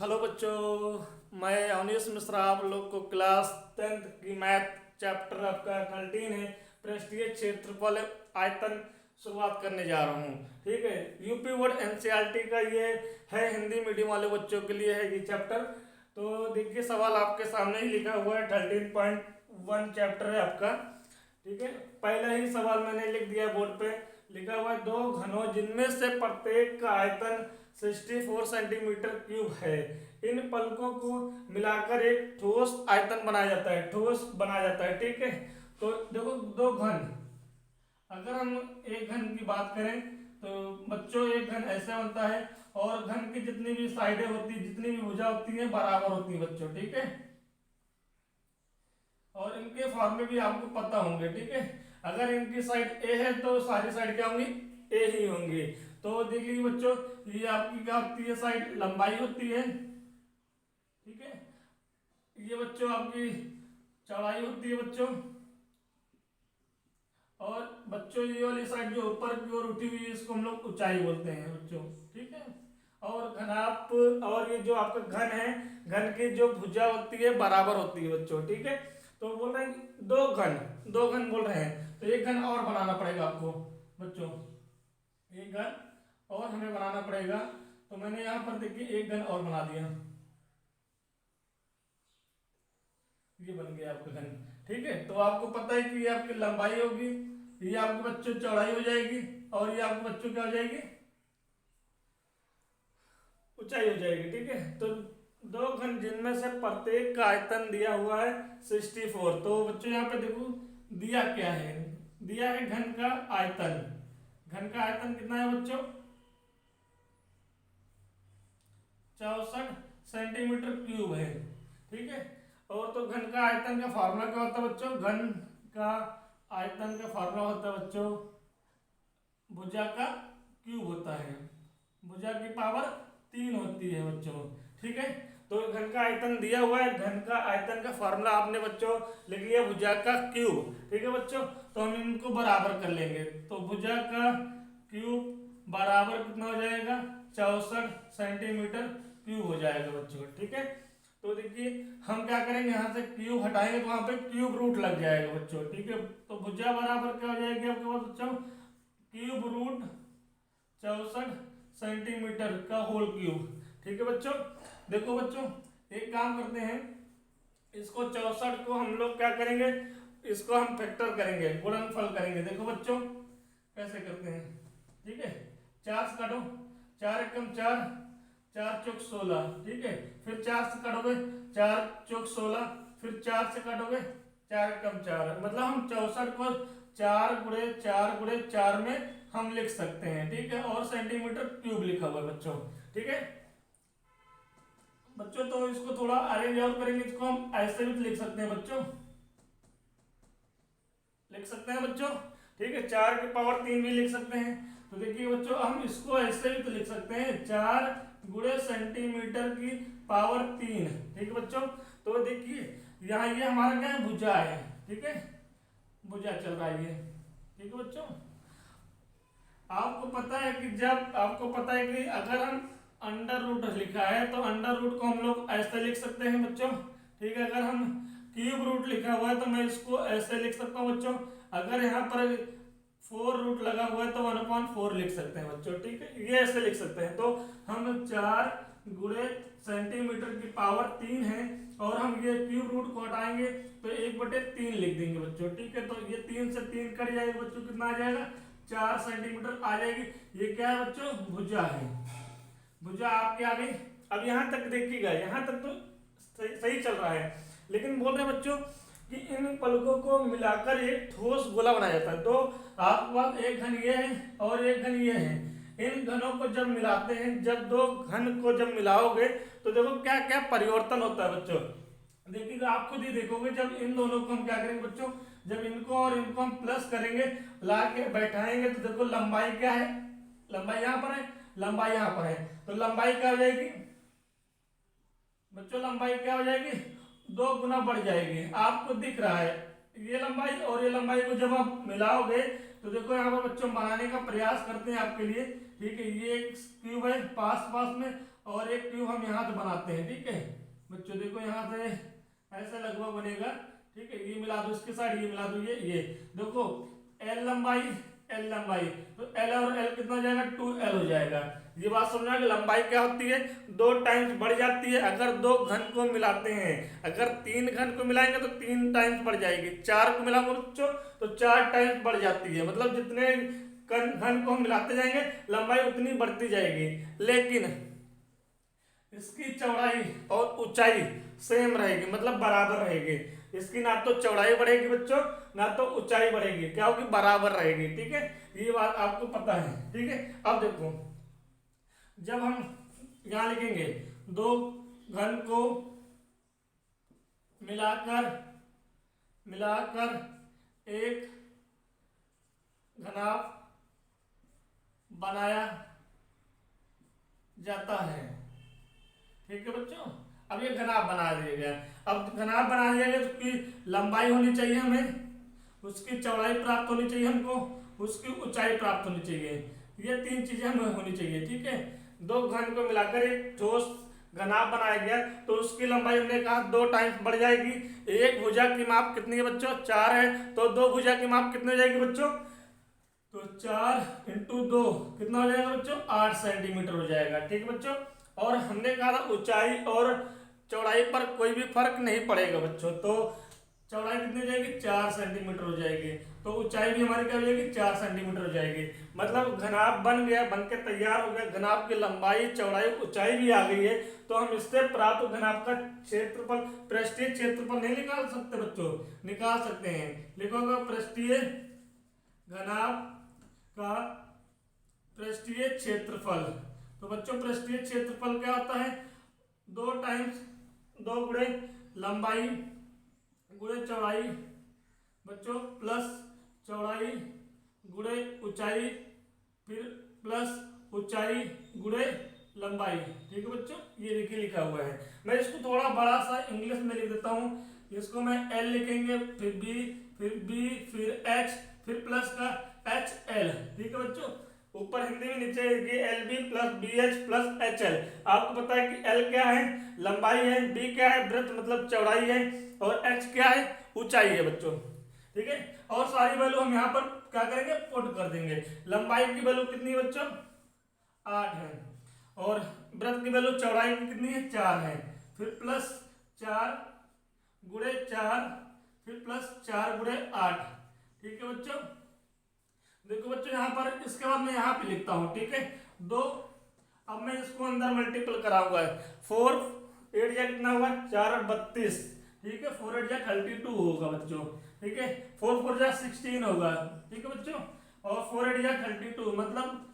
Hello बच्चों, मैं अवनीश मिश्रा आप लोग को क्लास 10th की मैथ चैप्टर आपका 13 है पृष्ठीय क्षेत्रफल आयतन शुरुआत करने जा रहा हूँ। ठीक है, यूपी बोर्ड एनसीईआरटी का ये है, हिंदी मीडियम वाले बच्चों के लिए है ये चैप्टर। तो देखिए सवाल आपके सामने ही लिखा हुआ है, 13.1 चैप्टर है आपका। ठीक है, पहला ही सवाल मैंने लिख दिया बोर्ड पे, लिखा हुआ है दो घनों जिनमें से प्रत्येक का आयतन 64 सेंटीमीटर क्यूब है, इन पलकों को मिलाकर एक ठोस आयतन बनाया जाता है, ठोस बनाया जाता है। ठीक है, तो देखो दो घन, अगर हम एक घन की बात करें तो बच्चों एक घन ऐसे बनता है, और घन की जितनी भी साइडें होती है, जितनी भी भुजा होती है बराबर होती है बच्चों। ठीक है, और इनके फॉर्मूले भी आपको पता होंगे। ठीक है, अगर इनकी साइड ए है तो सारी साइड क्या होंगी, ए ही होंगी। तो देख लीजिए बच्चों, ये आपकी क्या होती है, साइड लंबाई होती है। ठीक है, ये बच्चों आपकी चौड़ाई होती है बच्चों, और बच्चों ये वाली साइड जो ऊपर की ओर उठी हुई है इसको हम लोग ऊंचाई बोलते हैं बच्चों। ठीक है, और घनाप, और ये जो आपका घन है, घन की जो भुजा होती है बराबर होती है बच्चों। ठीक है, तो बोल रहे हैं दो घन बोल रहे हैं, तो एक घन और बनाना पड़ेगा आपको बच्चों, एक घन और हमें बनाना पड़ेगा। तो मैंने यहाँ पर देखिए एक घन और बना दिया, ये बन गया आपका घन। ठीक है, तो आपको पता है कि ये आपकी लंबाई होगी, ये आपके बच्चों चौड़ाई हो जाएगी, और ये आपके बच्चों क्या हो जाएगी, ऊंचाई हो जाएगी। ठीक है, तो दो घन जिनमें से प्रत्येक का आयतन दिया हुआ है 64। तो बच्चों यहाँ पे देखो दिया क्या है, दिया है घन का आयतन। घन का आयतन कितना है बच्चों, 64 सेंटीमीटर क्यूब है। ठीक है, और तो घन का आयतन का फार्मूला क्या होता है बच्चों, घन का आयतन का फार्मूला होता है बच्चों, भुजा का क्यूब होता है, भुजा की पावर 3 होती है बच्चों। ठीक है, तो घन का आयतन दिया हुआ है, घन का आयतन का फार्मूला आपने बच्चों लिख लिया, भुजा का क्यूब। ठीक है बच्चों, तो हम इनको बराबर कर लेंगे, तो भुजा का क्यूब बराबर कितना हो जाएगा, 64 सेंटीमीटर क्यूब हो जाएगा बच्चों। ठीक है, तो देखिए हम क्या करेंगे, यहाँ से क्यूब हटाएंगे तो वहां पे क्यूब रूट लग जाएगा बच्चों। ठीक है, तो भुजा बराबर क्या हो जाएगी आपके पास बच्चों, क्यूब रूट 64 सेंटीमीटर का होल क्यूब। ठीक है बच्चों, देखो बच्चों एक काम करते हैं, इसको 64 को हम लोग क्या करेंगे, इसको हम फैक्टर करेंगे, गुणनफल करेंगे। देखो बच्चों कैसे करते हैं। ठीक है, 4 से काटो, 4 एकम 4, 4 चौक 16। ठीक है, फिर 4 से काटोगे, 4 चौक 16, फिर 4 से काटोगे, 4 एकम 4, मतलब हम 64 को 4 गुणे 4 में हम लिख सकते हैं। ठीक है, और सेंटीमीटर क्यूब लिखा हुआ है बच्चों। ठीक है बच्चों, तो इसको थोड़ा अरेंज और करेंगे, इसको हम ऐसे भी लिख सकते हैं बच्चों, लिख सकते हैं बच्चों। ठीक है, 4 की पावर 3 भी लिख सकते हैं। तो देखिए बच्चों हम इसको ऐसे भी तो लिख सकते हैं, 4 गुणे सेंटीमीटर की पावर 3। ठीक है बच्चों, तो देखिए यहाँ ये हमारा क्या है, भुजा है। ठीक है, भुजा चल रहा है ये। ठीक है बच्चों, आपको पता है कि जब आपको पता है कि अगर हम अंडर रूट लिखा है तो अंडर रूट को हम लोग ऐसे लिख सकते हैं बच्चों। ठीक है, अगर हम क्यूब रूट लिखा हुआ है तो मैं इसको ऐसे लिख सकता हूँ बच्चों। अगर यहाँ पर 4 रूट लगा हुआ है तो 1/4 लिख सकते हैं बच्चों। ठीक है, ये ऐसे लिख सकते हैं। तो हम 4 गुणे सेंटीमीटर की पावर 3 है, और हम ये क्यूब रूट को हटाएंगे तो 1/3 लिख देंगे बच्चों। ठीक है, तो ये 3 से 3 कट जाएगा बच्चों, कितना आ जाएगा, 4 सेंटीमीटर आ जाएगी। ये क्या है बच्चों, भुजा है, भुजा आपके आ गई। अब यहाँ तक देखिएगा, यहाँ तक तो सही चल रहा है, लेकिन बोल रहे हैं बच्चों कि इन पलकों को मिलाकर एक ठोस गोला बनाया जाता है। तो आपके पास एक घन ये है और एक घन ये है, इन घनों को जब मिलाते हैं, जब दो घन को जब मिलाओगे तो देखो क्या क्या परिवर्तन होता है बच्चों। देखिएगा आप खुद ही देखोगे, जब इन दोनों को हम क्या करेंगे बच्चों, जब इनको और इनको हम प्लस करेंगे, ला के बैठाएंगे, तो देखो लंबाई क्या है, लंबाई यहाँ पर है, लंबाई यहाँ पर है, तो लंबाई क्या हो जाएगी बच्चों, लंबाई क्या हो जाएगी, 2 गुना बढ़ जाएगी। आपको दिख रहा है ये लंबाई, और ये लंबाई को जब आप मिलाओगे तो देखो यहाँ पर बच्चों बनाने का प्रयास करते हैं आपके लिए। ठीक है, ये एक क्यूब है पास पास में और एक क्यूब हम यहाँ से बनाते हैं। ठीक है बच्चों, देखो यहाँ से ऐसा लगभग बनेगा। ठीक है, ये मिला दो इसके साइड, ये मिला दो, ये देखो एल लंबाई तो एल और एल कितना हो जाएगा, 2L हो जाएगा। ये बात समझना कि लंबाई क्या होती है, 2 टाइम्स बढ़ जाती है अगर 2 घन को मिलाते हैं। अगर 3 घन को मिलाएंगे तो 3 टाइम्स बढ़ जाएगी, 4 को मिलाओगे बच्चों तो 4 टाइम्स बढ़ जाती है। मतलब जितने घन को हम मिलाते जाएंगे लंबाई उतनी बढ़ती जाएगी। लेकिन इसकी चौड़ाई और ऊंचाई सेम रहेगी, मतलब बराबर रहेगी। इसकी ना तो चौड़ाई बढ़ेगी बच्चों, ना तो ऊंचाई बढ़ेगी, क्या होगी, बराबर रहेगी। ठीक है, ये बात आपको पता है। ठीक है, अब देखो जब हम यहां लिखेंगे 2 घन को मिलाकर एक घनाभ बनाया जाता है। ठीक है बच्चों, अब ये घनाभ बना दिया गया। अब घनाभ बना दिया गया तो उसकी लंबाई होनी चाहिए हमें, उसकी चौड़ाई प्राप्त होनी चाहिए हमको, उसकी ऊंचाई प्राप्त होनी चाहिए। ये 3 चीजें हमें होनी चाहिए। ठीक है, 2 घन को मिलाकर एक ठोस घनाभ बनाया गया तो उसकी लंबाई हमने कहा 2 टाइम्स बढ़ जाएगी। एक भुजा की माप कितनी है बच्चों, 4 है, तो 2 भुजा की माप कितनी हो जाएगी बच्चों, तो 4 × 2 कितना हो जाएगा बच्चों, 8 सेंटीमीटर हो जाएगा। ठीक है बच्चों, और हमने कहा था ऊंचाई और चौड़ाई पर कोई भी फर्क नहीं पड़ेगा बच्चों। तो चौड़ाई कितनी हो जाएगी, 4 सेंटीमीटर हो जाएगी, तो ऊंचाई भी हमारी क्या हो जाएगी, 4 सेंटीमीटर हो जाएगी। मतलब घनाभ बन गया, बन के तैयार हो गया। घनाभ की लंबाई चौड़ाई ऊंचाई भी आ गई है। तो हम इससे प्राप्त घनाभ का क्षेत्रफल, पृष्ठीय क्षेत्रफल नहीं निकाल सकते बच्चों, निकाल सकते हैं। लिखोगे पृष्ठीय घनाभ का पृष्ठीय क्षेत्रफल। तो बच्चों पृष्ठीय क्षेत्रफल क्या होता है, 2 टाइम्स 2 गुणे लंबाई गुणे चौड़ाई बच्चों प्लस चौड़ाई गुणे ऊंचाई, फिर प्लस ऊंचाई गुणे लंबाई। ठीक है बच्चों, ये देखिए लिखा हुआ है। मैं इसको थोड़ा बड़ा सा इंग्लिश में लिख देता हूँ। इसको मैं L लिखेंगे, फिर B, फिर H, फिर प्लस का HL। ठीक है बच्चों, ऊपर हिंदी में नीचे LB plus BH plus HL। आपको पता है कि L क्या है, लंबाई है, B क्या है, वृत्त मतलब चौड़ाई है, और H क्या है, ऊंचाई है बच्चों। ठीक है, और सारी वैल्यू हम यहाँ पर क्या करेंगे, पुट कर देंगे। लंबाई की वैल्यू कितनी है बच्चों, 8 है, और वृत्त की वैल्यू चौड़ाई की कितनी है, 4 है, फिर प्लस 4 गुणे 4, फिर प्लस 4 गुणे 8। ठीक है बच्चों, देखो बच्चों यहाँ पर, इसके बाद मैं यहाँ पे लिखता हूँ। ठीक है, 2, अब मैं इसको अंदर मल्टीपल कराऊंगा। 4 8 या कितना होगा, 4 और 32। ठीक है, 4 8 या 32 होगा बच्चों। ठीक है, 4 4 या 16 होगा। ठीक है बच्चों, और 4 8 या 32 मतलब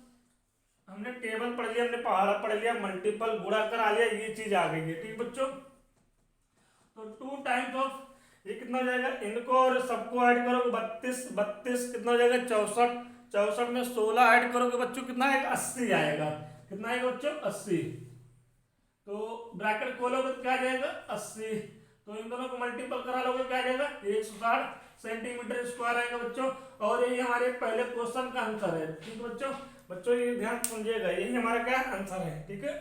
हमने टेबल पढ़ लिया, हमने पहाड़ा पढ़ लिया, मल्टीपल गुणा करा लिया, ये चीज आ गई है। ठीक बच्चों, तो 2 टाइम्स ऑफ ये कितना हो जाएगा, इनको और सबको ऐड करोगे 32 कितना हो जाएगा, 64 में 16 ऐड करोगे बच्चों कितना आएगा, 80 आएगा। कितना आएगा बच्चों, 80। तो ब्रैकेट खोलोगे तो क्या आ जाएगा, 80। तो इन दोनों को मल्टीपल करा लोगे क्या आ जाएगा, 160 सेंटीमीटर स्क्वायर आएगा बच्चों। और यही हमारे पहले क्वेश्चन का आंसर है। ठीक है बच्चों ये ध्यान समझिएगा, यही हमारा क्या आंसर है। ठीक है,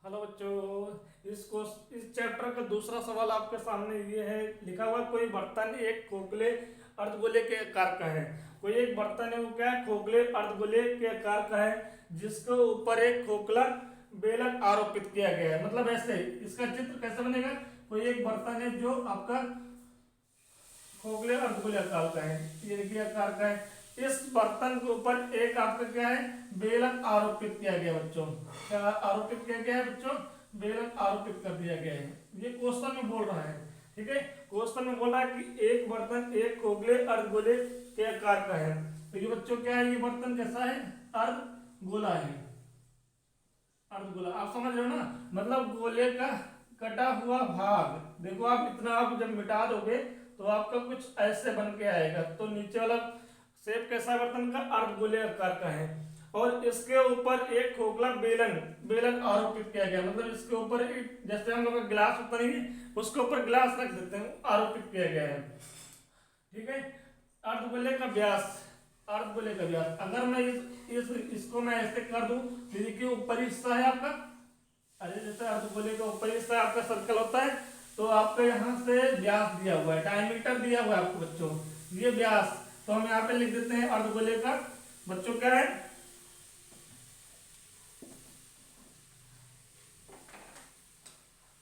हेलो बच्चों, इस चैप्टर का दूसरा सवाल आपके सामने ये है, लिखा हुआ कोई बर्तन एक खोखले अर्धगोले के आकार का है। कोई एक बर्तन है, वो क्या है, खोखले अर्धगोले के आकार का है, जिसके ऊपर एक खोखला बेलन आरोपित किया गया है। मतलब ऐसे इसका चित्र कैसे बनेगा, कोई एक बर्तन है जो आपका खोखले अर्धगोले आकार का है, ये देखिए आकार का है। इस बर्तन के ऊपर एक आपका क्या है, बेलन आरोपित किया गया बच्चों। क्या आरोपित किया गया है बच्चों, बेलन आरोपित कर दिया गया है। ये क्वेश्चन में बोल रहा है। ठीक है, क्वेश्चन में बोल रहा है कि एक बर्तन एक खोखले अर्धगोले के आकार का है। तो ये बच्चों क्या है, ये बर्तन कैसा है, अर्धगोला है। अर्धगोला आप समझ रहे हो ना, मतलब गोले का कटा हुआ भाग। देखो आप इतना आप जब मिटा दोगे तो आपका कुछ ऐसे बन के आएगा। तो नीचे वाला शेप कैसा बर्तन का, अर्धगोले आकार का है, और इसके ऊपर एक खोखला बेलन आरोपित किया गया। मतलब इसके ऊपर जैसे हम लोग का गिलास ऊपर ही, उसके ऊपर गिलास रख देते हैं, आरोपित किया गया है। ठीक है, अर्धगोले का व्यास अर्धगोले का व्यास। अगर मैं इसको मैं ऐसे कर दूं तो देखिए ऊपरी हिस्सा है आपका, अरे जैसे अर्धगोले का ऊपरी हिस्सा आपका सर्कल होता है, तो आपका यहाँ से व्यास दिया हुआ है, डायमीटर दिया हुआ है आपको बच्चों, ये व्यास। तो हम यहाँ पे लिख देते हैं अर्धगोले का बच्चों क्या है,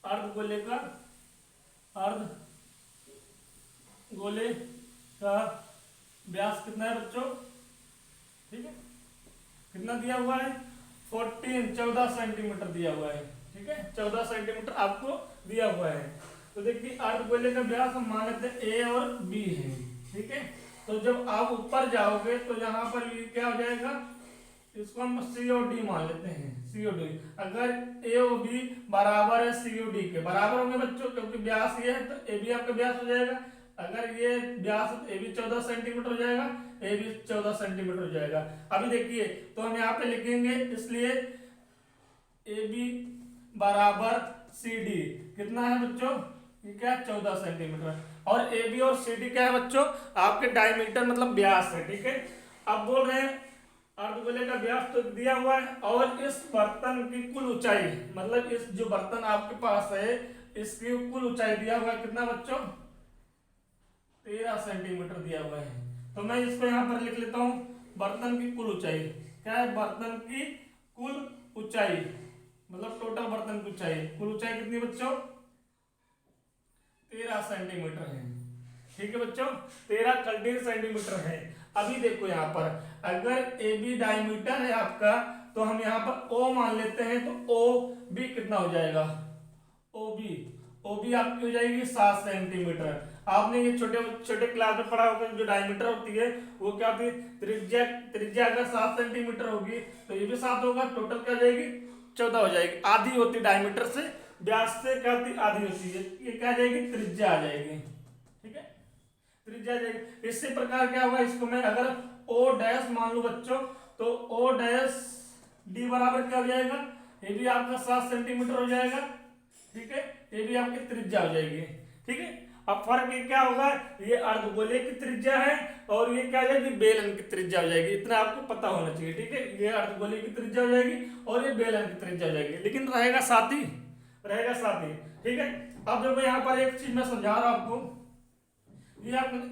अर्धगोले का, अर्धगोले का व्यास कितना है बच्चों, ठीक है, कितना दिया हुआ है 14 सेंटीमीटर दिया हुआ है, ठीक है, 14 सेंटीमीटर आपको दिया हुआ है। तो देखिए अर्धगोले का व्यास हम मान लेते हैं ए और बी है, ठीक है। तो जब आप ऊपर जाओगे तो यहाँ पर ये क्या हो जाएगा, इसको हम सी और डी मान लेते हैं, सी और डी। अगर ए और बी बराबर है सी और डी के, बराबर होंगे बच्चों, क्योंकि व्यास ये है तो ए बी आपका व्यास हो जाएगा। अगर ये व्यास ए बी 14 सेंटीमीटर हो जाएगा, ए बी 14 सेंटीमीटर हो जाएगा। अभी देखिए तो हम यहाँ पे लिखेंगे, इसलिए ए बी बराबर सी डी कितना है बच्चों, ये क्या है 14 सेंटीमीटर, और ए बी और सी डी क्या है बच्चों, आपके डायमीटर मतलब व्यास है, ठीक है। अब बोल रहे हैं अर्धगोले का व्यास तो दिया हुआ है, और इस बर्तन की कुल ऊंचाई, मतलब इस जो बर्तन आपके पास है इसकी कुल ऊंचाई दिया हुआ है कितना बच्चों, 13 सेंटीमीटर दिया हुआ है। तो मैं इसको यहाँ पर लिख लेता हूँ, बर्तन की कुल ऊंचाई क्या है, बर्तन की कुल ऊंचाई मतलब टोटल बर्तन की ऊंचाई, कुल ऊंचाई कितनी बच्चों 13 सेंटीमीटर है, ठीक है बच्चों, 13 सेंटीमीटर है। अभी देखो यहाँ पर अगर ए बी डायमीटर है आपका, तो हम यहाँ पर ओ मान लेते हैं, तो ओ बी कितना हो जाएगा, ओ बी आपकी हो जाएगी 7 सेंटीमीटर। आपने ये छोटे छोटे क्लास में पढ़ा होगा, जो डायमीटर होती है वो क्या होती है, त्रिज्या अगर 7 सेंटीमीटर होगी तो ये भी 7 होगा, टोटल क्या हो जाएगी 14 हो जाएगी। आधी होती डायमीटर से, व्यास से क्या होती आधी होती है, ये क्या आ जाएगी त्रिज्या आ जाएगी, ठीक है, त्रिज्या आ जाएगी। इसी प्रकार क्या होगा, इसको मैं अगर ओ डैश मान लू बच्चों, तो ओ डैश डी बराबर क्या हो जाएगा, ये भी आपका 7 सेंटीमीटर हो जाएगा, ठीक है, ये भी आपकी त्रिज्या हो जाएगी, ठीक है। अब फर्क ये क्या होगा, ये अर्धगोले की त्रिज्या है और ये क्या हो जाएगी बेलन की त्रिज्या हो जाएगी, इतना आपको पता होना चाहिए, ठीक है। ये अर्धगोले की त्रिज्या हो जाएगी और ये बेलन की त्रिज्या हो जाएगी, लेकिन रहेगा साथ ही, ठीक है। अब देखो यहाँ पर एक चीज मैं समझा रहा हूं आपको,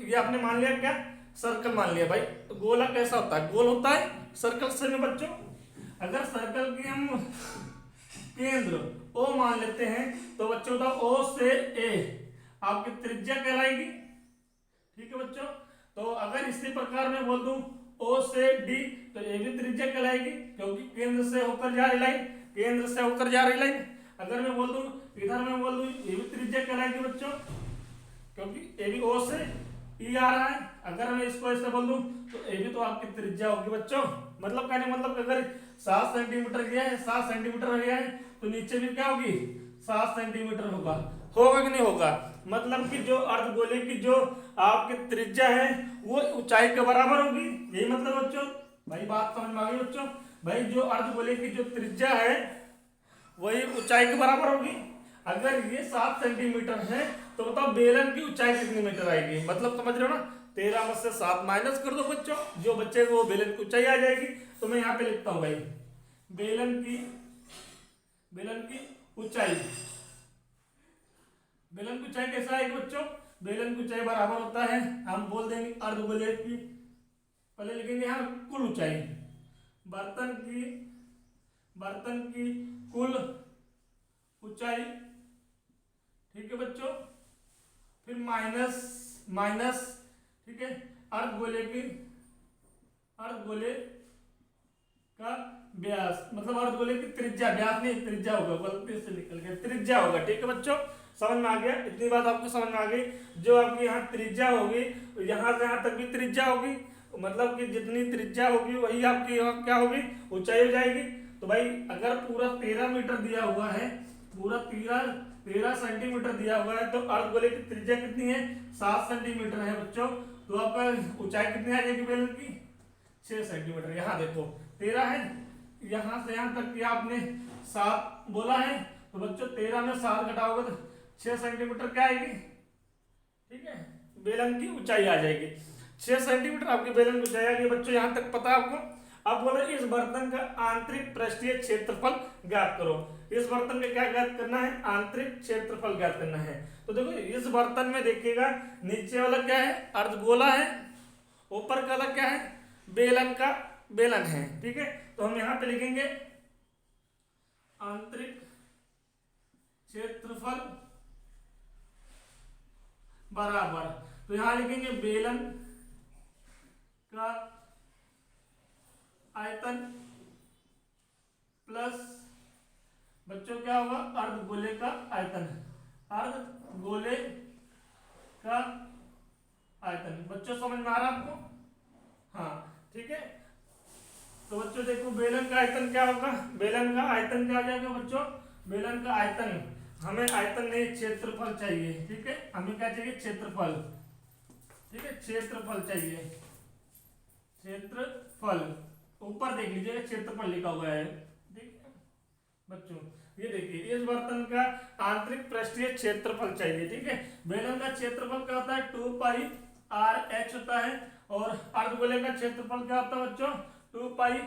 ये आपने मान लिया क्या, सर्कल मान लिया भाई। गोला कैसा होता है, गोल होता है सर्कल से में बच्चों। अगर सर्कल की हम केंद्र ओ मान लेते हैं तो बच्चों का ओ से ए आपकी त्रिज्या कहलाएगी, ठीक है बच्चों। तो अगर इसी प्रकार मैं बोल दूं ओ से डी, तो ये भी त्रिज्या कहलाएगी, क्योंकि केंद्र से होकर जा रही लाइन, केंद्र से होकर जा रही लाइन। अगर मैं बोल दूं इधर मैं बोल दूं ये भी त्रिज्या कहलाएगी बच्चों, क्योंकि ये भी ओ से ई आ रहा है। अगर मैं इसको ऐसे बोल दूं तो ये भी तो आपकी त्रिज्या होगी बच्चों। मतलब कहने मतलब अगर 7 सेंटीमीटर गया है, 7 सेंटीमीटर गया है, तो नीचे भी क्या होगी 7 सेंटीमीटर होगा कि नहीं होगा। मतलब कि जो अर्धगोले की जो आपकी त्रिज्या है वो ऊंचाई के बराबर होगी, यही मतलब बच्चों। भाई बात समझ में आ गई बच्चों, भाई जो अर्धगोले की जो त्रिज्या है वही ऊंचाई के बराबर होगी। अगर ये 7 सेंटीमीटर है तो बताओ बेलन की ऊंचाई कितनी मीटर आएगी, मतलब समझ रहे हो ना। 13 में से 7 माइनस कर दो बच्चों, जो बच्चे वो बेलन की ऊंचाई आ जाएगी। तो मैं यहाँ पे लिखता हूँ भाई बेलन की ऊंचाई, बेलन की ऊंचाई कैसा आएगी बच्चों, बेलन की ऊंचाई बराबर होता है, हम बोल देंगे अर्धगोले की, पहले लिखेंगे यहाँ कुल ऊंचाई, बर्तन की कुल ऊंचाई, ठीक है बच्चों, फिर माइनस ठीक है अर्धगोले का व्यास, मतलब अर्धगोले की त्रिज्या, व्यास नहीं त्रिज्या होगा, गलती से निकल गया, त्रिज्या होगा, ठीक है बच्चों। समझ में आ गया, इतनी बात आपको समझ में आ गई। जो आपकी यहाँ त्रिज्या होगी, यहाँ से यहाँ तक भी त्रिज्या होगी, मतलब कि जितनी त्रिज्या होगी वही आपकी यहाँ क्या होगी ऊंचाई हो जाएगी। तो भाई अगर पूरा 13 मीटर दिया हुआ है, पूरा 13 सेंटीमीटर दिया हुआ है, तो अर्धगोले की त्रिज्या कितनी है 7 सेंटीमीटर है बच्चों। तो आपका ऊंचाई कितनी आ जाएगी बेलन की 6 सेंटीमीटर। यहाँ देखो 13 है, यहाँ से यहाँ तक की आपने 7 बोला है, तो बच्चों 13 में 7 घटाओगे तो 6 सेंटीमीटर क्या आएगी, ठीक है, बेलन की ऊंचाई आ जाएगी। 6 सेंटीमीटर आपके बेलन को जाएगा। ये बच्चों यहाँ तक पता है आपको। अब बोलो इस बर्तन का आंतरिक पृष्ठीय क्षेत्रफल ज्ञात करो। इस बर्तन का क्या ज्ञात करना है? आंतरिक क्षेत्रफल ज्ञात करना है। तो देखो इस बर्तन में देखिएगा नीचे वाला क्या है? अर्धगोला है। ऊपर का वाला क्या है? बेलन का बेलन है। ठीक है, तो हम यहाँ पे लिखेंगे आंतरिक क्षेत्रफल बराबर, तो यहां लिखेंगे बेलन का आयतन प्लस बच्चों क्या होगा? अर्धगोले का आयतन। अर्धगोले का आयतन। बच्चों समझ में आ रहा आपको? हाँ ठीक है। तो बच्चों देखो बेलन का आयतन क्या होगा? बेलन का आयतन क्या हो जाएगा बच्चों? बेलन का आयतन, हमें आयतन नहीं क्षेत्रफल चाहिए। ठीक है, हमें क्या चाहिए? क्षेत्रफल। ठीक है, क्षेत्रफल चाहिए। क्षेत्रफल ऊपर देख लीजिएगा क्षेत्रफल लिखा हुआ है। ठीक है बच्चों, ये देखिए इस बर्तन का आंतरिक पृष्ठीय क्षेत्रफल चाहिए। ठीक है, बेलन का क्षेत्रफल क्या होता है? 2 पाई आर एच होता है। और अर्धगोले का क्षेत्रफल क्या होता है बच्चों? 2 पाई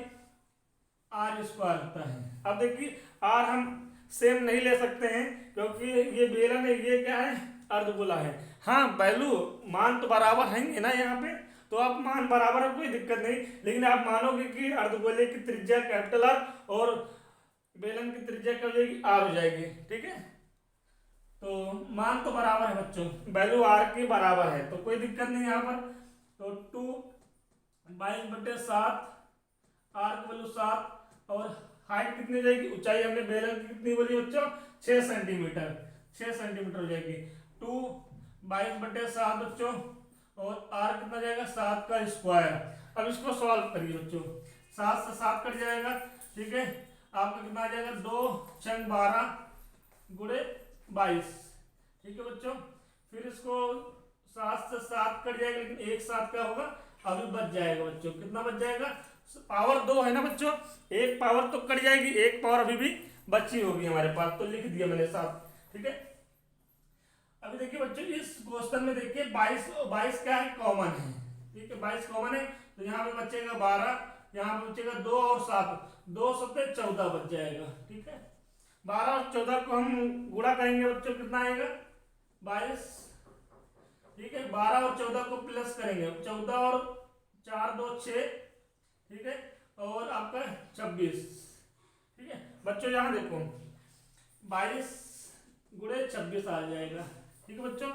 आर स्क्वायर होता है। अब देखिए आर हम सेम नहीं ले सकते हैं क्योंकि ये बेलन है, ये क्या है? अर्धगोला है। हाँ वैल्यू मान तो बराबर है ना यहाँ पे, तो आप मान बराबर है कोई दिक्कत नहीं, लेकिन आप मानोगे कि अर्धगोले की त्रिज्या कैपिटल आर और बेलन की त्रिज्या क्या हो जाएगी? आर हो जाएगी। ठीक है, तो मान तो बराबर है बच्चों, वैल्यू आर के बराबर है तो कोई दिक्कत नहीं यहाँ पर। तो 2/22/7 आर की वैल्यू 7 और हाइट कितनी जाएगी? ऊंचाई हमने बेलन की कितनी बोली बच्चों? 6 सेंटीमीटर। 6 सेंटीमीटर हो जाएगी। 2/22/7 बच्चों और आर कितना जाएगा? 7 का स्क्वायर। अब इसको सॉल्व करिए बच्चों, 7 से 7 कट जाएगा। ठीक है, आपका कितना आ जाएगा? 2 छंग 12 गुणे 22। ठीक है बच्चों, फिर इसको 7 से 7 कट जाएगा, लेकिन एक 7 क्या होगा? अभी बच जाएगा बच्चों। कितना बच जाएगा? पावर 2 है ना बच्चों, एक पावर तो कट जाएगी, एक पावर अभी भी बची होगी हमारे पास, तो लिख दिया मैंने 7। ठीक है, अभी देखिए बच्चों इस क्वेश्चन में देखिए 22 क्या है? कॉमन है। ठीक है, 22 कॉमन है, तो यहाँ पे बचेगा 12, यहाँ पे बचेगा 2 और 7, 2 सत्ते 14 बच जाएगा। ठीक है, 12 और 14 को हम गुणा करेंगे बच्चों, कितना आएगा? 22। ठीक है, 12 और 14 को प्लस करेंगे, 14 और 4 2 6। ठीक है, और आपका 26। ठीक है बच्चों, यहाँ देखो 22 गुणे 26 आ जाएगा। ठीक है बच्चों,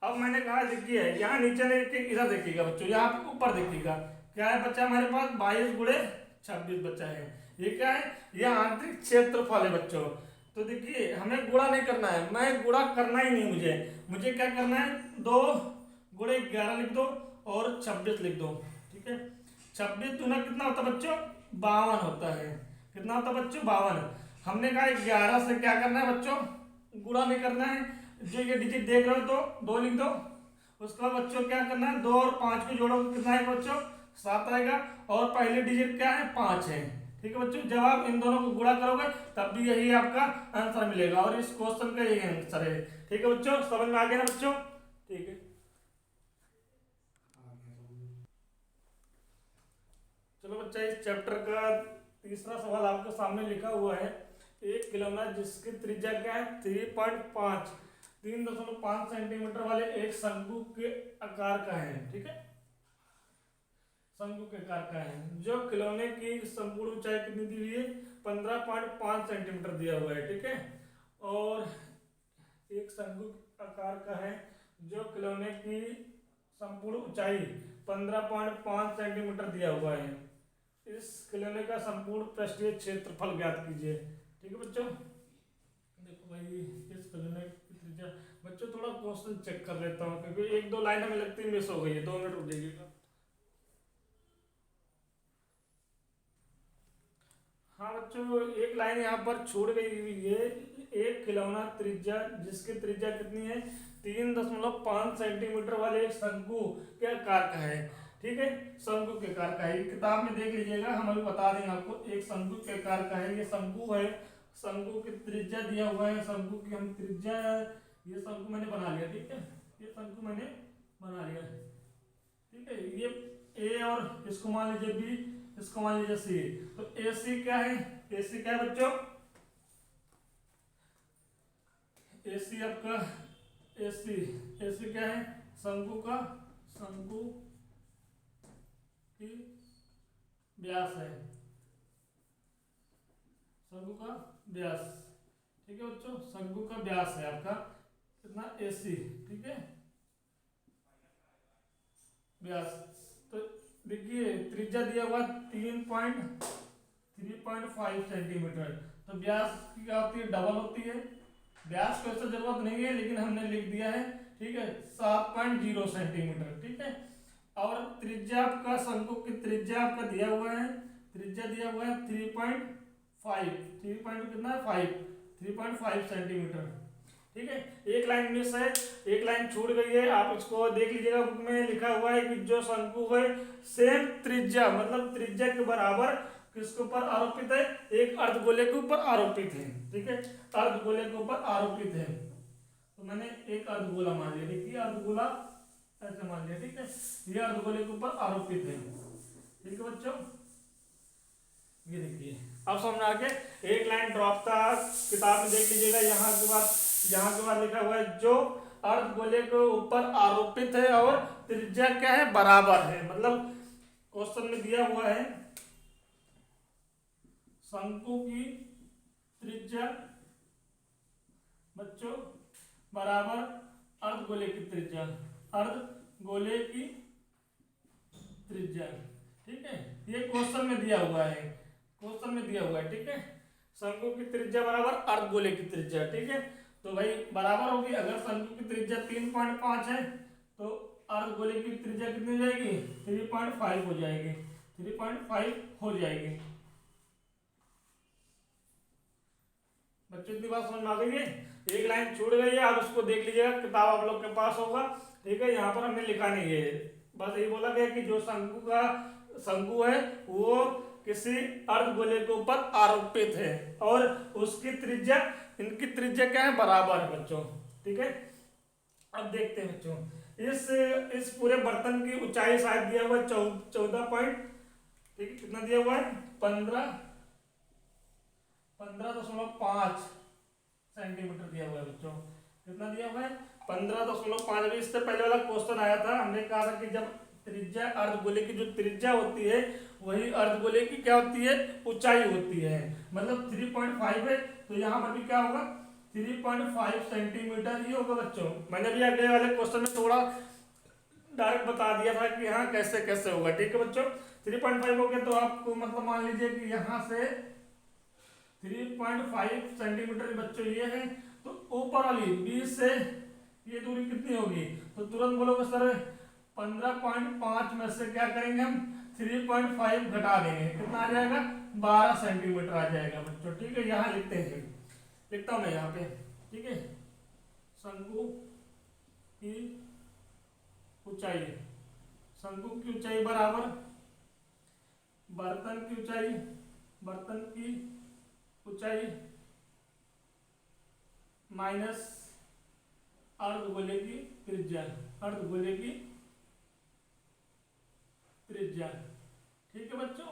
अब मैंने कहा देखिए यहाँ नीचे नहीं, इधर देखिएगा बच्चों, यहाँ पे ऊपर देखिएगा क्या है बच्चा हमारे पास? 22 गुणे 26 बच्चा है। ये क्या है? ये आंतरिक क्षेत्रफल है बच्चों। तो देखिए हमें गुणा नहीं करना है, मैं गुणा करना ही नहीं, मुझे क्या करना है? 2 गुणे 11 लिख दो और 26 लिख दो। ठीक है, 26 दूना कितना होता है बच्चों? 52 होता है। कितना होता है बच्चों? 52। हमने कहा 11 से क्या करना है बच्चों? गुणा नहीं करना है। जो ये डिजिट देख रहे हो तो 2 लिख दो। उसके बाद बच्चों क्या करना है? 2 और 5 को जोड़ो, कितना आएगा बच्चों? 7 आएगा। और पहले डिजिट क्या है? 5 है। ठीक है बच्चों, जब आप इन दोनों को गुणा करोगे तब भी यही आपका आंसर मिलेगा, और इस क्वेश्चन का यही आंसर है। ठीक है बच्चों, समझ में आ गया ना बच्चों? ठीक है, चलो बच्चा इस चैप्टर का तीसरा सवाल आपके सामने लिखा हुआ है। एक खिलौना जिसकी त्रिज्या क्या है? 3.5 सेंटीमीटर वाले एक शंकु के आकार का है। ठीक है, शंकु के आकार का है, जो खिलौने की संपूर्ण ऊंचाई कितनी दी हुई है? 15.5 सेंटीमीटर दिया हुआ है। ठीक है, और एक शंकु आकार का है जो खिलौने की संपूर्ण ऊंचाई 15.5 सेंटीमीटर दिया हुआ है। इस खिलौने का संपूर्ण पृष्ठीय क्षेत्रफल ज्ञात कीजिए। ठीक है बच्चों, देखो भाई इस खिलौने की त्रिज्या, बच्चों थोड़ा क्वेश्चन चेक कर लेता हूँ क्योंकि 1-2 लाइन हमें लगती है मिस हो गई है। 2 मिनट रुक जाइएगा। हाँ बच्चों, एक लाइन यहाँ पर छूट गई हुई है। एक खिलौना त्रिज्या जिसकी त्रिज्या कितनी है? 3.5 सेंटीमीटर वाले एक शंकु के आकार का है। ठीक है, शंकु के आकार का है, किताब में देख लीजिएगा, हम अभी बता देंगे आपको। एक शंकु के आकार का है, ये शंकु है, शंकु की त्रिज्या दिया हुआ है, शंकु की हम त्रिज्या, ये शंकु मैंने बना लिया। ठीक है, ये शंकु मैंने बना लिया। ठीक है, ये ए और इसको मान लीजिए बी, इसको मान लीजिए सी। तो ए सी क्या है, ए सी क्या है बच्चों, ए सी आपका ए सी क्या है, शंकु की व्यास है, शंकु का व्यास। ठीक है बच्चों, शंकु का व्यास है आपका कितना, ए सी। ठीक है, व्यास। तो देखिए त्रिज्या दिया हुआ 3.5 सेंटीमीटर। तो व्यास की क्या होती है, डबल होती है। व्यास को ऐसा जरूरत नहीं है लेकिन हमने लिख दिया है। ठीक है, 7.0 सेंटीमीटर। ठीक है, और त्रिज्या आपका, शंकु की त्रिज्या आपका दिया हुआ है, त्रिज्या दिया हुआ है 3.5 सेंटीमीटर। ठीक है, एक लाइन मिस है, एक लाइन छूट गई है, आप इसको देख लीजिएगा। बुक में लिखा हुआ है कि जो शंकु है सेम त्रिज्या, मतलब त्रिज्या के बराबर किसके ऊपर आरोपित है, एक अर्धगोले के ऊपर आरोपित है। ठीक है, अर्धगोले के ऊपर आरोपित है। तो मैंने एक अर्धगोला मान लिया, देखिए अर्धगोला ऐसे मान लिया। ठीक है, ये अर्धगोले के ऊपर आरोपित है। ठीक है बच्चों, ये देखिए अब समझ आ गया। एक लाइन ड्रॉप था, किताब में देख लीजिएगा। यहाँ के बाद लिखा हुआ है जो अर्धगोले के ऊपर आरोपित है और त्रिज्या क्या है, बराबर है। मतलब क्वेश्चन में दिया हुआ है शंकु की त्रिज्या बच्चों बराबर अर्धगोले की त्रिज्या, अर्धगोले की त्रिज्या। ठीक है, ये क्वेश्चन में दिया हुआ है, क्वेश्चन में दिया हुआ है। ठीक है, शंकु की त्रिज्या बराबर अर्धगोले की त्रिज्या। ठीक है, तो भाई बराबर होगी। अगर शंकु की त्रिज्या 3.5 है तो अर्धगोले की त्रिज्या कितनी हो जाएगी, 3.5 हो जाएगी, 3.5 हो जाएगी। बच्चों इतनी बात समझ में आ गई है। एक लाइन छूट गई है, आप उसको देख लीजिएगा, किताब आप लोग के पास होगा। ठीक है, यहाँ पर हमने लिखा नहीं है, बस ये बोला गया कि जो शंकु है वो किसी अर्धगोले के ऊपर आरोपित है और उसकी त्रिज्या, इनकी त्रिज्या क्या है, बराबर है बच्चों। ठीक है, अब देखते हैं बच्चों, इस पूरे बर्तन की ऊंचाई शायद दिया हुआ है 14 पॉइंट, ठीक है, कितना दिया हुआ है, 15.5 सेंटीमीटर दिया हुआ है बच्चों। कितना दिया हुआ है, 15.5। अभी इससे पहले वाला क्वेश्चन आया था, हमने कहा था कि जब त्रिज्या, अर्धगोले की जो त्रिज्या होती है वही अर्धगोले की क्या होती है, ऊंचाई होती है। मतलब 3.5 है, तो यहाँ पर भी क्या होगा, 3.5 सेंटीमीटर ही होगा बच्चों। मैंने भी अगले वाले क्वेश्चन में थोड़ा डायरेक्ट बता दिया था कि हाँ कैसे कैसे होगा। ठीक है बच्चों, 3.5 हो गया तो आपको मतलब मान लीजिए कि यहाँ से 3.5 सेंटीमीटर बच्चों ये है, तो ऊपर वाली 20 से ये दूरी कितनी होगी, तो तुरंत बोलोगे सर 15.5 में से क्या करेंगे हम, 3.5 घटा देंगे, कितना आ जाएगा, 12 सेंटीमीटर आ जाएगा बच्चों। ठीक है, यहाँ लिखते हैं, लिखता हूँ मैं यहाँ पे। ठीक है, शंकु की ऊंचाई, शंकु की ऊंचाई बराबर बर्तन की ऊंचाई माइनस अर्धगोले की त्रिज्या, अर्धगोले की त्रिज्या। ठीक है बच्चों,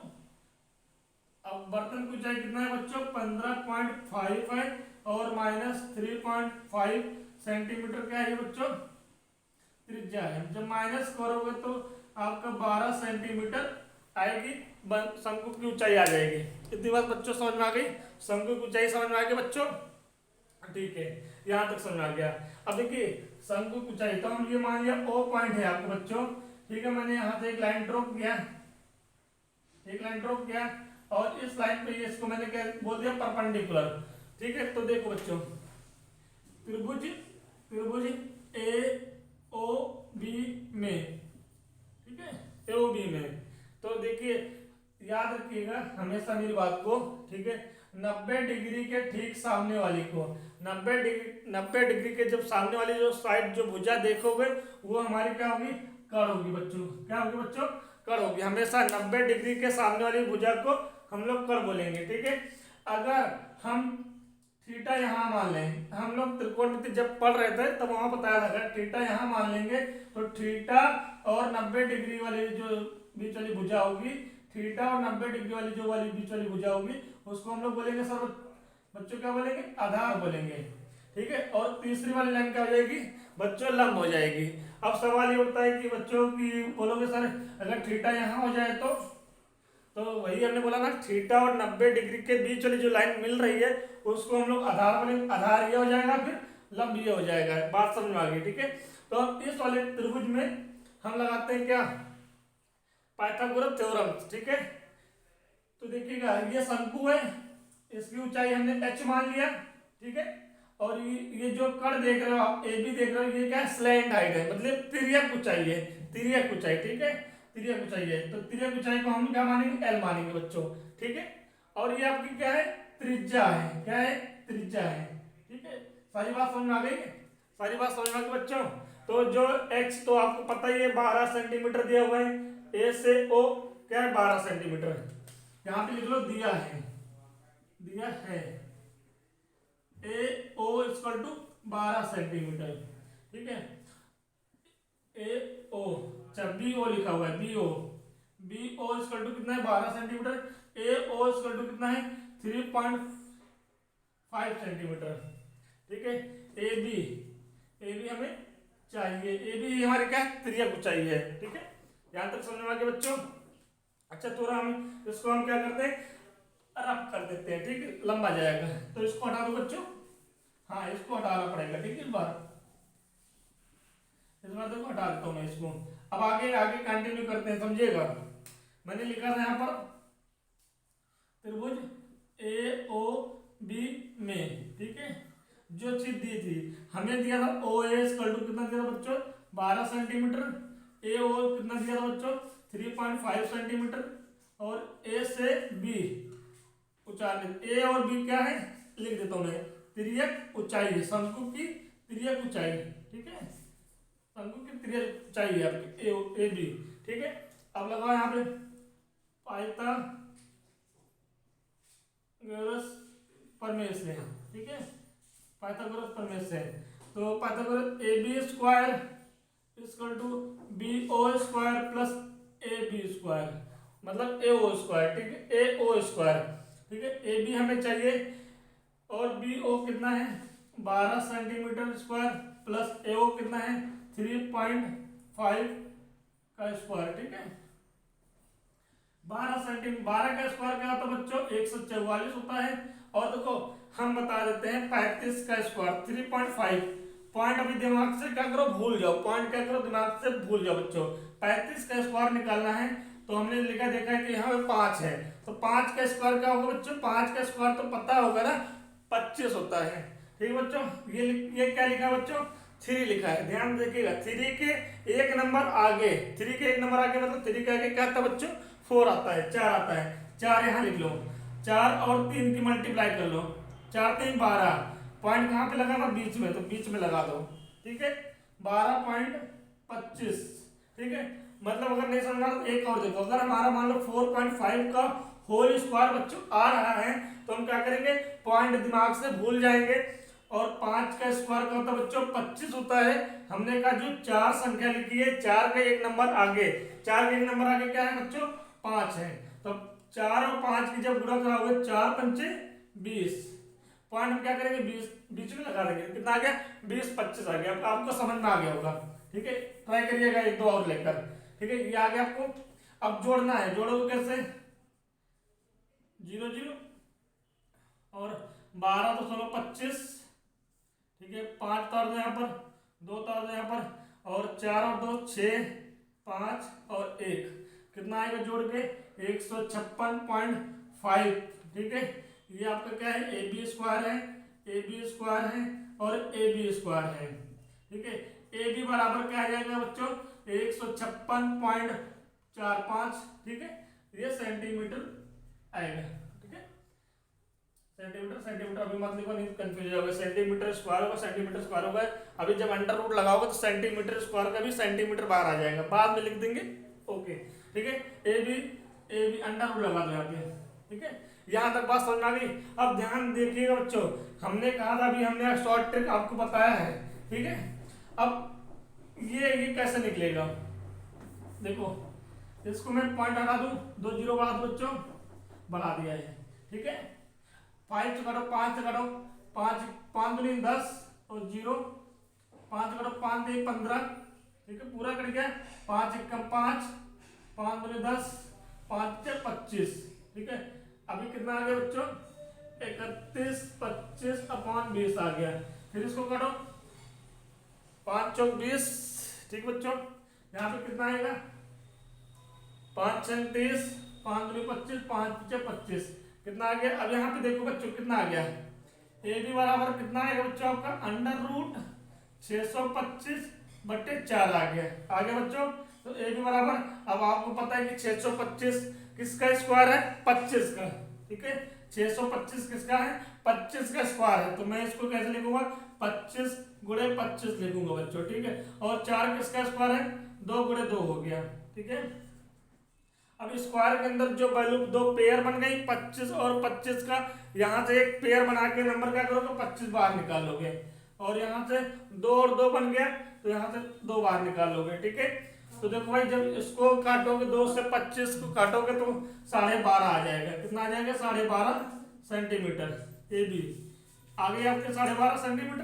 अब बर्तन की ऊंचाई कितना है बच्चों, 15.5 है और माइनस 3.5 सेंटीमीटर क्या है बच्चों, त्रिज्या है। जब माइनस करोगे तो आपका 12 सेंटीमीटर आएगी, शंकु की ऊंचाई आ जाएगी। इतनी बात बच्चों समझ में आ गई, शंकु की ऊंचाई समझ में आ गई बच्चों। ठीक है, यहाँ तक समझ आ गया। अब देखिए शंकु की ऊंचाई, तो हम ये मान लिया O पॉइंट है आपको बच्चों। ठीक है, मैंने यहाँ से एक लाइन ड्रॉ किया, और इस लाइन पे इसको मैंने क्या बोल दिया, परपेंडिकुलर। ठीक है, तो देखो बच्चों, त्रिभुज AOB में, ठीक है, AOB में, तो देखिए याद रखिएगा हमेशा मेरी बात को। ठीक है, 90 डिग्री के ठीक सामने वाली को, 90 डिग्री के जब सामने वाली जो साइड जो भुजा देखोगे वो हमारी क्या होगी, कर्ण होगी बच्चों। क्या होगी बच्चों, कर्ण होगी। हमेशा 90 डिग्री के सामने वाली भुजा को हम लोग कर्ण बोलेंगे। ठीक है, अगर हम थीटा यहाँ मान लें, हम लोग त्रिकोणमिति जब पढ़ रहे थे तब वहां बताया था थीटा यहाँ मान लेंगे तो थीटा और 90 डिग्री वाली जो बीच वाली भुजा होगी, थीटा और 90 डिग्री वाली जो वाली बीच वाली भुजा होगी उसको हम लोग बोलेंगे सर बच्चों क्या बोलेंगे, आधार बोलेंगे। ठीक है, और तीसरी वाली लाइन क्या हो जाएगी बच्चों, लंब हो जाएगी। अब सवाल ये उठता है कि बच्चों की बोलोगे सर अगर थीटा यहाँ हो जाए तो वही हमने बोला ना, थीटा और 90 डिग्री के बीच वाली जो लाइन मिल रही है उसको हम लोग आधार बोलेंगे, आधार ये हो जाएगा फिर लंब ये हो जाएगा। बात समझ में आ गई। ठीक है, तो अब इस वाले त्रिभुज में हम लगाते हैं क्या, पाइथागोरस थ्योरम। ठीक है, तो देखिएगा ये शंकु है, इसकी ऊंचाई हमने h मान लिया। ठीक है, और ये जो कण देख रहे हो आप ए बी देख रहे हो, ये क्या है, स्लैंट हाइट है, मतलब तिर्यक ऊंचाई है, तिर्यक ऊंचाई। ठीक है, तिर्यक ऊंचाई है, तो तिर्यक ऊंचाई को हम क्या मानेंगे, एल मानेंगे बच्चों। ठीक है, और ये आपकी क्या है, त्रिज्या है, क्या है, त्रिज्या है। ठीक है, सारी बात समझ में आ गई, सारी बात समझ में आ गई बच्चों। तो जो x तो आपको पता ही है 12 सेंटीमीटर दिया हुआ है, ए से ओ क्या है 12 सेंटीमीटर, यहाँ पे लिख लो दिया है, दिया है ए ओ इक्वल टू 12 सेंटीमीटर। ठीक है, ए ओ बी ओ लिखा हुआ है, बी ओ इक्वल टू कितना है 12 centimetre, A O equal to कितना है 3.5 सेंटीमीटर। ठीक है, ए बी हमें चाहिए, ए बी हमारे क्या त्रिज्या ऊंचाई है। ठीक है, यहां तक समझ में आ गया बच्चों। अच्छा, थोड़ा हम इसको हम क्या करते हैं, रफ कर देते हैं। ठीक है, लंबा जाएगा तो इसको हटा दो बच्चों, हाँ इसको हटाना पड़ेगा। ठीक है, इस बार देखो हटा देता हूं मैं इसको। अब आगे आगे कंटिन्यू करते हैं, समझिएगा। मैंने लिखा था यहाँ पर त्रिभुज ए ओ बी में, ठीक है, जो चीज दी थी हमें दिया था ओ ए इक्वल टू कितना दिया था बच्चों 12 सेंटीमीटर, ए ओ कितना दिया था बच्चों 3.5 सेंटीमीटर, और ए से बी ऊंचाई, ए और बी क्या है लिख देता हूं मैं, तिर्यक ऊंचाई है, शंकु की तिर्यक ऊंचाई। ठीक है, शंकु की तिर्यक ऊंचाई है आपकी ए बी। ठीक है, अब लगाओ यहाँ पे पाइथागोरस प्रमेय से। ठीक है, पाइथागोरस प्रमेय से, तो Pythagoras A B square equal to B O square plus A B square, मतलब ए ओ स्क्वायर। ठीक है, ए ओ स्क्वायर। ठीक है, ए बी हमें चाहिए और बी ओ कितना है 12 सेंटीमीटर स्क्वायर प्लस ए ओ कितना है 3.5 का स्क्वायर। ठीक है, 12 सेंटीमीटर, 12 का स्क्वायर क्या होता है बच्चों 144 होता है। और देखो हम बता देते हैं 35 का स्क्वायर 3.5, पॉइंट अभी दिमाग से क्या करो भूल जाओ, पॉइंट क्या करो दिमाग से भूल जाओ बच्चों। 35 का स्क्वायर निकालना है तो हमने लिखा देखा है कि यहाँ पे 5 है, तो 5 का स्क्वायर क्या होगा बच्चों, 5 का स्क्वायर तो पता होगा ना 25 होता है। ठीक है बच्चों, ये क्या लिखा है बच्चों 3 लिखा है, ध्यान देखिएगा 3 के एक नंबर आगे, 3 के एक नंबर आगे मतलब 3 के आगे क्या आता है बच्चों 4 आता है, 4 आता है, 4 यहाँ लिख लो, 4 और 3 की मल्टीप्लाई कर लो, 4 3 12, पॉइंट कहाँ पे लगाना बीच में, तो बीच में लगा दो। ठीक है, 12.25। ठीक है, मतलब अगर नहीं समझना तो एक और देखो, अगर हमारा मान लो 4.5 का होल स्क्वायर बच्चों आ रहा है तो हम क्या करेंगे पॉइंट दिमाग से भूल जाएंगे, और 5 का स्क्वायर का होता है बच्चों 25 होता है। हमने कहा जो 4 संख्या लिखी है 4 का एक नंबर आगे, 4 के एक नंबर आगे क्या है बच्चों 5 है, तो 4 और 5 की जब गुणा कराओगे 4 पंचे 20, पॉइंट हम क्या करेंगे 20 बीच में लगा देंगे, कितना आ गया 20 25 आ गया। आपको समझ में आ गया होगा। ठीक है, ट्राई करिएगा एक दो और लेकर। ठीक है, ये आ गया आपको। अब जोड़ना है, जोड़ोगे कैसे 0 0 और 12 तो चलो 25। ठीक है, 5 तार दो यहाँ पर, 2 तार दो यहाँ पर, और 4 और 2 6, 5 और 1 कितना आएगा जोड़ के 156.5। ठीक है, ये आपका क्या है ए बी स्क्वायर है, ए बी स्क्वायर है और ए बी स्क्वायर है। ठीक है, ए बी बराबर क्या आ जाएगा बच्चों 156.45। ठीक है, ये सेंटीमीटर आएगा। ठीक है, सेंटीमीटर अभी मत लिखो नहीं कंफ्यूज होगा, सेंटीमीटर स्क्वायर होगा, सेंटीमीटर स्क्वायर होगा। अभी जब अंडर रूट लगाओगे तो सेंटीमीटर स्क्वायर का भी सेंटीमीटर बाहर आ जाएगा, बाद में लिख देंगे। ओके, ठीक है, ए बी अंडर रूट लगा दो यहाँ पे। ठीक है, यहाँ तक बात समझ में आ गई। अब ध्यान देखिएगा बच्चों, हमने कहा था अभी, हमने शॉर्ट ट्रिक आपको बताया है, ठीक है। अब ये कैसे निकलेगा, देखो इसको मैं पॉइंट हटा दूं, 2 जीरो बढ़ा दो बच्चों, बढ़ा दिया है, ठीक है। 5 से काटो, 5 से काटो, 5 5 दूनी 10 और 0, 5 काटो, 5 दे 15, ठीक है, पूरा कट गया। 5 एक कम 5, 5 दूनी 10, 5 से 25, ठीक है। अभी कितना आ गया बच्चों, 31 25 अपॉन 20 आ गया। फिर इसको काटो, 5 चौक 20, ठीक बच्चों। यहाँ पे कितना आएगा, 5 छः 30, 5 दूनी 25, 5 पीछे 25, कितना आ गया। अब यहाँ पे देखो बच्चों कितना आ गया, ए बी बराबर कितना आएगा बच्चों आपका, अंडर रूट 625/4 आ गया बच्चों। तो ए बी बराबर, अब आपको पता है कि 625 किसका स्क्वायर है, 25 का, ठीक है। 625 किसका है, 25 का स्क्वायर है। तो मैं इसको कैसे लिखूंगा, 25 गुणे 25 लिखूंगा बच्चों, ठीक है। और 4 किसका स्क्वायर है, 2 गुणे 2 हो गया, ठीक है। अब स्क्वायर के अंदर जो वैल्यू दो पेयर बन गई, 25 और 25 का, यहाँ से एक पेयर बना के नंबर क्या करोगे, 25 बाहर निकाल लोगे। और यहाँ से 2 और 2 बन गया, तो यहाँ से 2 बाहर निकाल लोगे, ठीक है। तो देखो भाई, जब इसको काटोगे, 2 से 25 को काटोगे तो 12.5 आ जाएगा। कितना आ जाएगा, 12.5 सेंटीमीटर ए बी आ गई आपके, 12.5 सेंटीमीटर।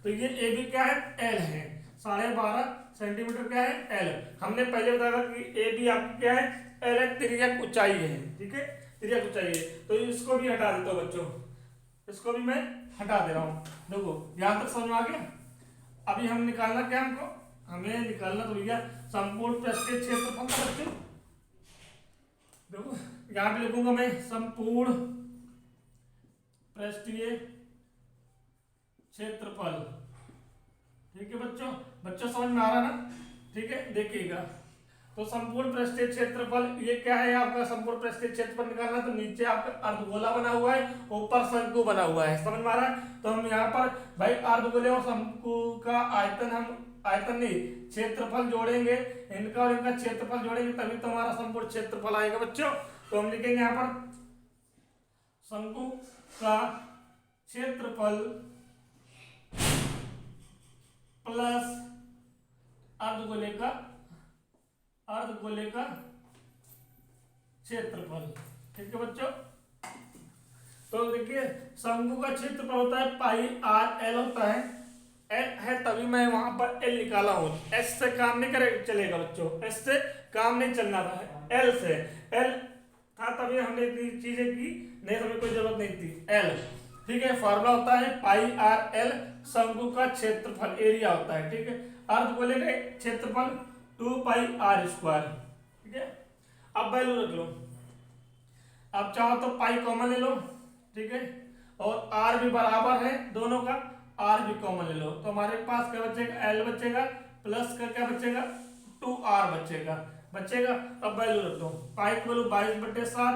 तो ये ए बी क्या है, एल है, 12.5 सेंटीमीटर क्या है, एल। हमने पहले बताया कि ए बी आपकी क्या है, एल है, तिर्यक ऊंचाई है, ठीक है, तिर्यक ऊंचाई है। तो इसको भी हटा देता हूँ बच्चों, इसको भी मैं हटा दे रहा हूँ। देखो यहाँ तक समझ में आ गया। अभी हम निकालना क्या, हमें निकालना तो भैया संपूर्ण पृष्ठीय क्षेत्रफल का बच्चों। देखो यहाँ पे लिखूंगा मैं, संपूर्ण पृष्ठीय क्षेत्रफल, ठीक है बच्चों समझ में आ रहा ना, ठीक है। देखिएगा, तो संपूर्ण पृष्ठीय क्षेत्रफल ये क्या है आपका, संपूर्ण पृष्ठीय क्षेत्रफल निकालना। तो नीचे आपका अर्धगोला बना हुआ है, ऊपर शंकु बना हुआ है, समझ में आ रहा है। तो हम यहाँ पर भाई अर्धगोले और शंकु का आयतन, हम आयतन नहीं क्षेत्रफल जोड़ेंगे, इनका और इनका क्षेत्रफल जोड़ेंगे, तभी तो हमारा संपूर्ण क्षेत्रफल आएगा बच्चों। तो हम लिखेंगे यहाँ पर शंकु का क्षेत्रफल प्लस अर्धगोले का क्षेत्रफल, ठीक है बच्चों। तो देखिए शंकु का क्षेत्रफल होता है पाई आर एल होता है, एल है तभी मैं वहां पर एल निकाला हूं। एस से काम नहीं करे चलेगा बच्चों, एस से काम नहीं चलना था, एल से, एल था तभी हमने इतनी चीजें की, नहीं हमें कोई जरूरत नहीं थी। एल, ठीक है, फॉर्मूला होता है पाई आर एल, शंकु का क्षेत्रफल एरिया होता है, ठीक है। अर्धगोले का क्षेत्रफल 2 पाई आर स्क्वायर, ठीक है। अब वैल्यू रख लो, अब चाहो तो पाई कॉमन ले लो, ठीक है, और आर भी बराबर है दोनों का, आर भी कॉमन ले लो। तो हमारे पास क्या बचेगा, एल बचेगा, प्लस का क्या बचेगा, 2r बचेगा। अब वैल्यू रख दो, पाई की वैल्यू 22/7,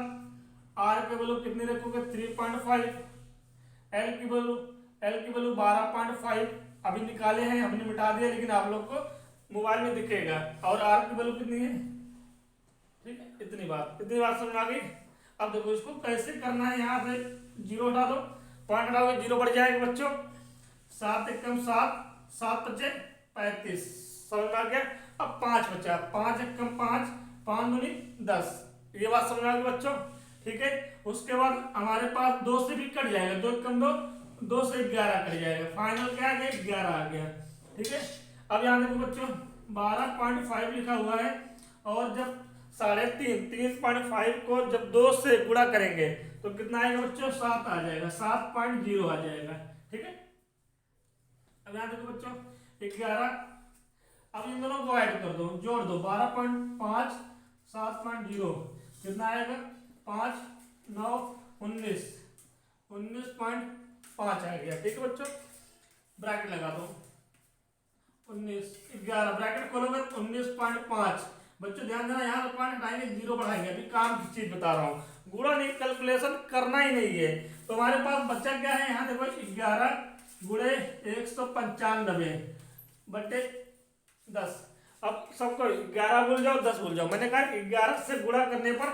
आर की वैल्यू कितनी रखोगे 3.5, एल की वैल्यू 12.5 अभी निकाले हैं, हमने मिटा दिया, लेकिन आप लोग को मोबाइल में दिखेगा। और आर की वैल्यू कितनी है, ठीक है, इतनी बात समझ आ गई। अब देखो इसको कैसे करना है, यहाँ से 0 हटा दो, पॉइंट हटाओगे 0 बढ़ जाएगा बच्चों, 7 एकम 7, 7 बचे 35, समझ में आ गया। अब 5 बचा, 5 एकम 5, 5 दूनी 10, ये बात समझ में आ गई बच्चों, ठीक है। उसके बाद हमारे पास 2 से भी कट जाएगा, 2 एकम 2, 2 से 11 कट जाएगा, फाइनल क्या आ गया, 11 आ गया, ठीक है। अब यहाँ देखो बच्चों 12.5 लिखा हुआ है, और जब 3.5 को जब 2 से गुणा करेंगे तो कितना आएगा बच्चों, 7 आ जाएगा, 7.0 आ जाएगा, ठीक है। अब यहाँ देखो बच्चों 11, अब इन दोनों को ऐड कर दो, जोड़ दो, 12.5 7.0 कितना आएगा, 5 9 19, 19.5 आ गया, ठीक है बच्चों। ब्रैकेट लगा दो, 19 11 ब्रैकेट खोलोगे 19.5, बच्चों ध्यान देना, यहाँ पॉइंट हटाएंगे 0 बढ़ाएंगे, अभी काम की चीज बता रहा हूँ, गुणा नहीं, कैलकुलेशन करना ही नहीं है। तो हमारे पास बच्चा क्या है, यहाँ देखो 11 गुणे 195 बटे 10। अब सबको 11 भूल जाओ, 10 भूल जाओ, मैंने कहा 11 से गुणा करने पर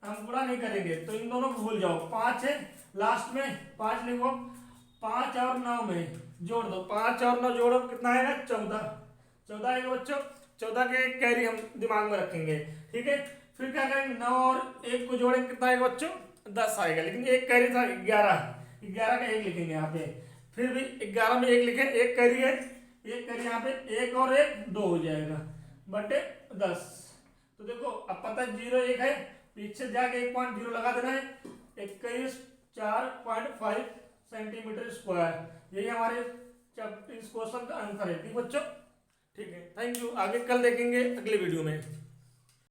हम गुणा नहीं करेंगे तो इन दोनों को भूल जाओ। 5 है लास्ट में, 5 लिखो, 5 और 9 में जोड़ दो, 5 और 9 जोड़ो कितना आएगा 14, 14 आएगा बच्चों। 14 के एक कैरी हम दिमाग में रखेंगे, ठीक है। फिर क्या करेंगे, 9 और 1 को जोड़ेंगे कितना आएगा बच्चों 10 आएगा, लेकिन एक कैरी था 11, 11 का 1 लिखेंगे यहाँ पे। फिर भी 11 में 1 लिखें, एक कैरी है, एक कैरी यहाँ पे 1 और 1 2 हो जाएगा बटे 10। तो देखो अब पता है 0 1 है, पीछे जाके 1.0 लगा देना है, 21.4.5 सेंटीमीटर स्क्वायर। यही हमारे इस क्वेश्चन का आंसर है, ठीक बच्चों। ठीक है, थैंक यू। आगे कल देखेंगे अगले वीडियो में।